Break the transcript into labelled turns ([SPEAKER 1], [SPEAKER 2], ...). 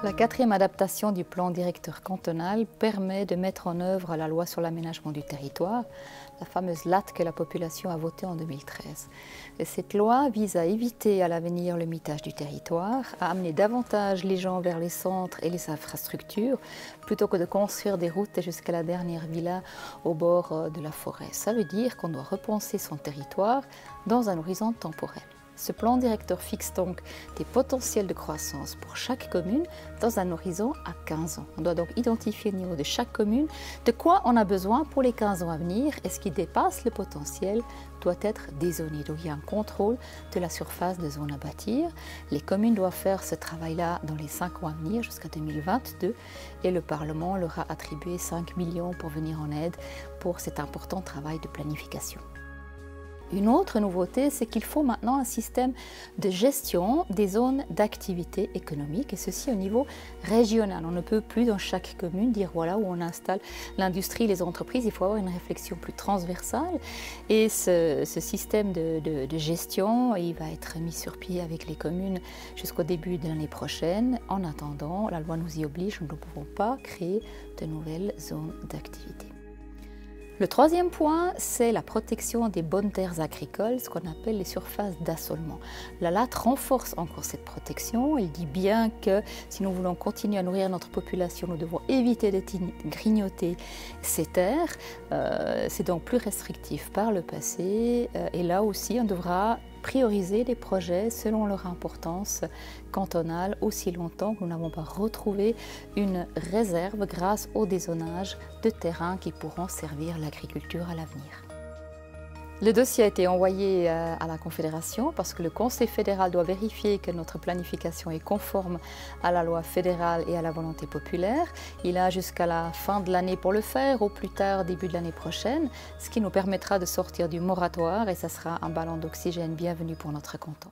[SPEAKER 1] La quatrième adaptation du plan directeur cantonal permet de mettre en œuvre la loi sur l'aménagement du territoire, la fameuse LAT que la population a votée en 2013. Et cette loi vise à éviter à l'avenir le mitage du territoire, à amener davantage les gens vers les centres et les infrastructures, plutôt que de construire des routes jusqu'à la dernière villa au bord de la forêt. Ça veut dire qu'on doit repenser son territoire dans un horizon temporel. Ce plan directeur fixe donc des potentiels de croissance pour chaque commune dans un horizon à 15 ans. On doit donc identifier au niveau de chaque commune de quoi on a besoin pour les 15 ans à venir et ce qui dépasse le potentiel doit être dézoné. Donc il y a un contrôle de la surface de zone à bâtir. Les communes doivent faire ce travail-là dans les 5 ans à venir jusqu'à 2022 et le Parlement leur a attribué 5 millions pour venir en aide pour cet important travail de planification. Une autre nouveauté, c'est qu'il faut maintenant un système de gestion des zones d'activité économique et ceci au niveau régional. On ne peut plus dans chaque commune dire voilà où on installe l'industrie, les entreprises, il faut avoir une réflexion plus transversale et ce système de gestion, il va être mis sur pied avec les communes jusqu'au début de l'année prochaine. En attendant, la loi nous y oblige, nous ne pouvons pas créer de nouvelles zones d'activité. Le troisième point, c'est la protection des bonnes terres agricoles, ce qu'on appelle les surfaces d'assolement. La LAT renforce encore cette protection. Elle dit bien que si nous voulons continuer à nourrir notre population, nous devons éviter de grignoter ces terres. C'est donc plus restrictif par le passé. Et là aussi, on devra prioriser des projets selon leur importance cantonale aussi longtemps que nous n'avons pas retrouvé une réserve grâce au dézonage de terrains qui pourront servir l'agriculture à l'avenir. Le dossier a été envoyé à la Confédération parce que le Conseil fédéral doit vérifier que notre planification est conforme à la loi fédérale et à la volonté populaire. Il a jusqu'à la fin de l'année pour le faire, au plus tard début de l'année prochaine, ce qui nous permettra de sortir du moratoire et ça sera un ballon d'oxygène bienvenu pour notre canton.